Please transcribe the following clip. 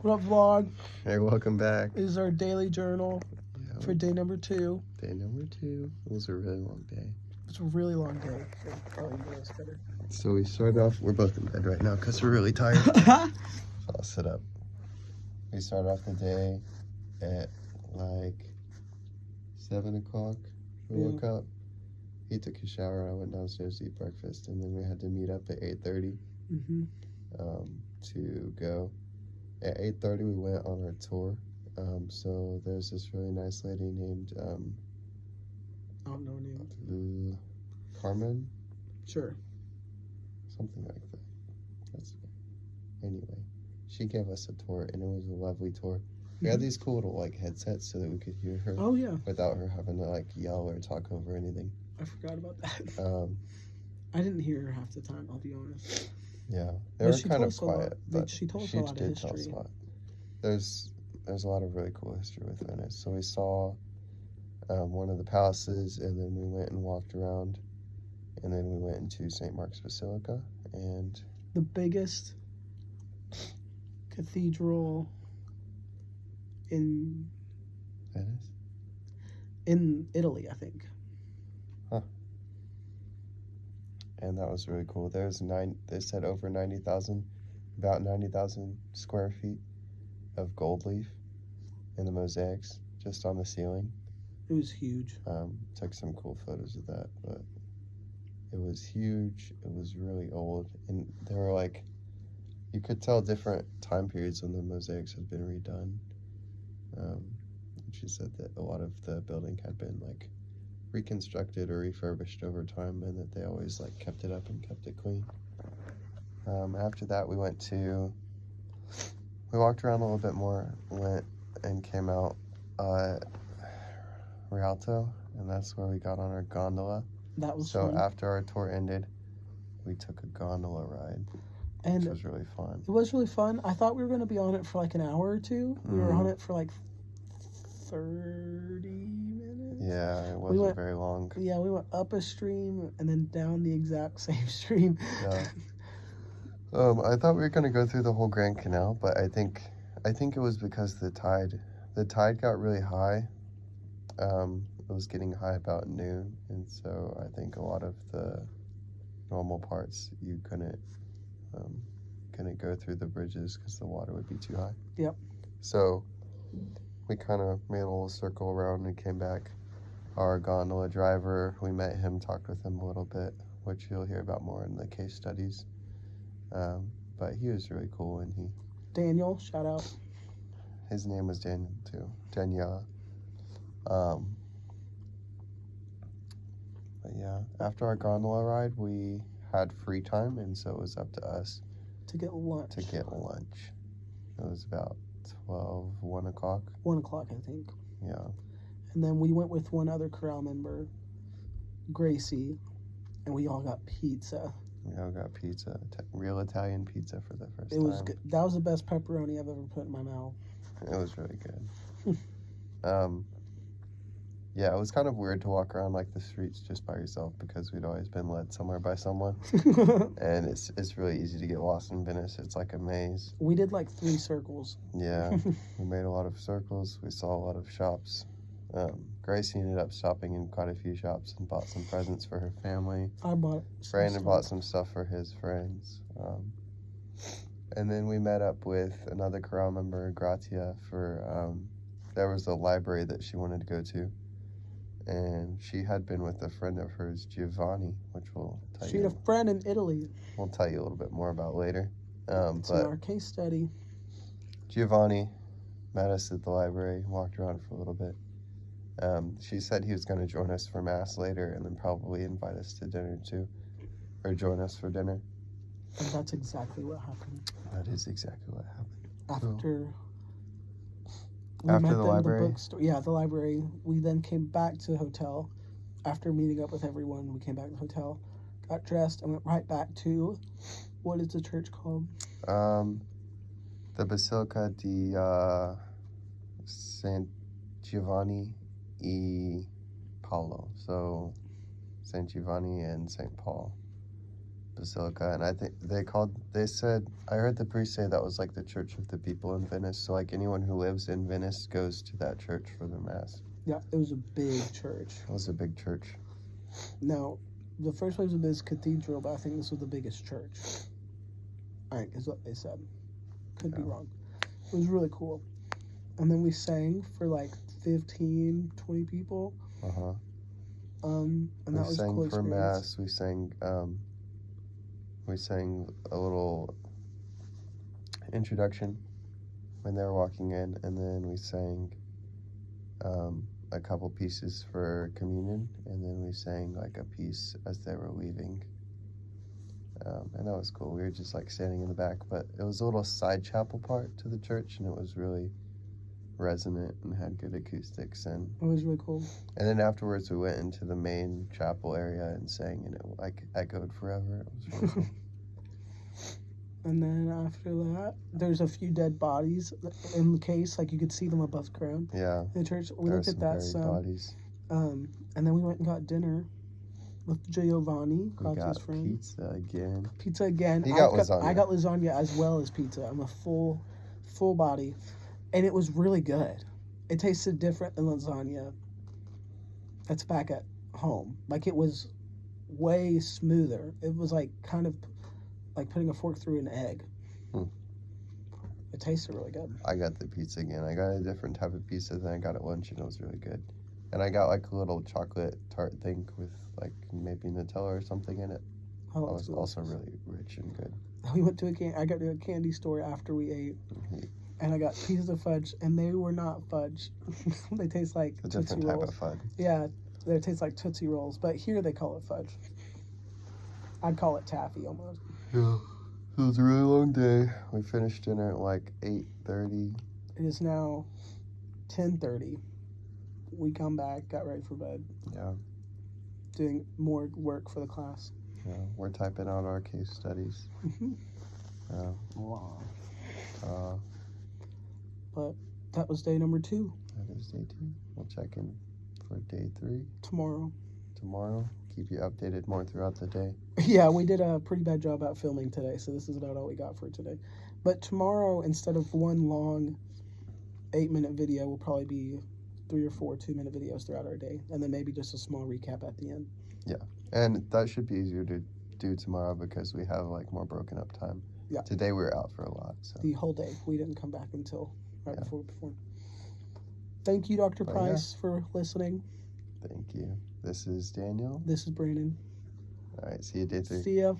What up, vlog? Hey, welcome back. This is our daily journal for day number 2. Day number 2. It was a really long day. It's a really long day. Better. So we started off, we're both in bed right now because we're really tired. So I'll sit up. We started off the day at like 7 o'clock. We woke up. He took a shower. I went downstairs to eat breakfast, and then we had to meet up at 8:30 to go. At 8:30 we went on our tour. So there's this really nice lady named I don't know her name. Carmen? Sure. Something like that. Anyway, she gave us a tour, and it was a lovely tour. We had these cool little like headsets so that we could hear her. Oh yeah. Without her having to like yell or talk over anything. I forgot about that. I didn't hear her half the time, I'll be honest. Yeah, they were kind of quiet, but she told us a lot of history. Tell us a lot. There's a lot of really cool history with Venice. So we saw one of the palaces, and then we went and walked around, and then we went into St. Mark's Basilica, and the biggest cathedral in Venice? In Italy, I think. Huh. And that was really cool. There's they said over 90,000, about 90,000 square feet of gold leaf in the mosaics just on the ceiling. It was huge. Took some cool photos of that, but it was huge. It was really old, and there were like, you could tell different time periods when the mosaics had been redone. She said that a lot of the building had been like reconstructed or refurbished over time, and that they always like kept it up and kept it clean. After that, we walked around a little bit more, went and came out Rialto, and that's where we got on our gondola. That was so fun. After our tour ended, we took a gondola ride, which was really fun. It was really fun. I thought we were going to be on it for like an hour or two. We were on it for like 30 minutes. Yeah, it wasn't very long. Yeah, we went up a stream and then down the exact same stream. Yeah. I thought we were going to go through the whole Grand Canal, but I think it was because the tide got really high. It was getting high about noon, and so I think a lot of the normal parts you couldn't go through the bridges because the water would be too high. Yep. So we kind of made a little circle around and came back. Our gondola driver, we met him, talked with him a little bit, which you'll hear about more in the case studies. But he was really cool, and Daniel, shout out. His name was Daniel too, Daniel. But yeah, after our gondola ride, we had free time, and so it was up to us to get lunch. It was about 1 o'clock. 1 o'clock, I think. Yeah. And then we went with one other corral member, Gracie, and we all got pizza. We all got pizza, real Italian pizza for the first time. It was good. That was the best pepperoni I've ever put in my mouth. It was really good. Yeah, it was kind of weird to walk around like the streets just by yourself because we'd always been led somewhere by someone. And it's really easy to get lost in Venice. It's like a maze. We did like 3 circles. Yeah, we made a lot of circles. We saw a lot of shops. Gracie ended up stopping in quite a few shops and bought some presents for her family. I bought Brandon bought some stuff for his friends. And then we met up with another corral member, Gratia, for there was a library that she wanted to go to. And she had been with a friend of hers, Giovanni, which we'll tell you. She had a friend in Italy. We'll tell you a little bit more about later. It's in our case study. Giovanni met us at the library, walked around for a little bit. She said he was going to join us for Mass later and then probably invite us to dinner too, or join us for dinner. And that's exactly what happened. That is exactly what happened. After the library? The library. We then came back to the hotel. After meeting up with everyone, we came back to the hotel, got dressed, and went right back to, what is the church called? The Basilica di San Giovanni e Paolo. So St. Giovanni and St. Paul. basilica, and I think I heard the priest say that was like the church of the people in Venice. So like anyone who lives in Venice goes to that church for their mass. Yeah, it was a big church. It was a big church. Now, the first place was this cathedral, but I think this was the biggest church. I think is what they said. Could be wrong. It was really cool. And then we sang for like 15, 20 people. Uh-huh. And that was a cool We sang for experience. mass. We sang a little introduction when they were walking in, and then we sang a couple pieces for communion, and then we sang like a piece as they were leaving. And that was cool. We were just like standing in the back, but it was a little side chapel part to the church, and it was really resonant and had good acoustics. And It was really cool. And then afterwards, we went into the main chapel area and sang, and it like echoed forever. It was really cool. And then after that, there's a few dead bodies in the case, like you could see them above ground. Yeah, In the church, we there looked were at some that buried some. bodies. And then we went and got dinner with Giovanni, We Claudia's got friend. pizza again. Pizza again. He got lasagna. I got lasagna as well as pizza. I'm a full body, and it was really good. It tasted different than lasagna that's back at home. Like it was way smoother. It was like kind of like putting a fork through an egg. It tasted really good. I got the pizza again. I got a different type of pizza than I got at lunch, and it was really good. And I got like a little chocolate tart thing with like maybe Nutella or something in it. Oh, That was that's also delicious. really rich and good. We went to I got to a candy store after we ate, and I got pieces of fudge, and they were not fudge. They taste like A Tootsie different type Rolls. of fun. Yeah, they taste like Tootsie Rolls, but here they call it fudge. I'd call it taffy almost. Yeah. It was a really long day. We finished dinner at like 8:30. It is now 10:30. We come back, got ready for bed, Yeah. doing more work for the class. Yeah. We're typing out our case studies. Yeah. But that was day number 2. That is day 2. We'll check in for day 3 Tomorrow. Keep you updated more throughout the day. Yeah, we did a pretty bad job at filming today, so this is about all we got for today. But tomorrow, instead of one long 8-minute video, will probably be 3 or 4 2-minute videos throughout our day, and then maybe just a small recap at the end. Yeah, and that should be easier to do tomorrow because we have like more broken up time. Yeah. Today we were out for a lot, so. The whole day. We didn't come back until right Yeah. before. Thank you, Dr. But Price, for listening. Thank you. This is Daniel. This is Brandon. All right, see you day 3. See ya.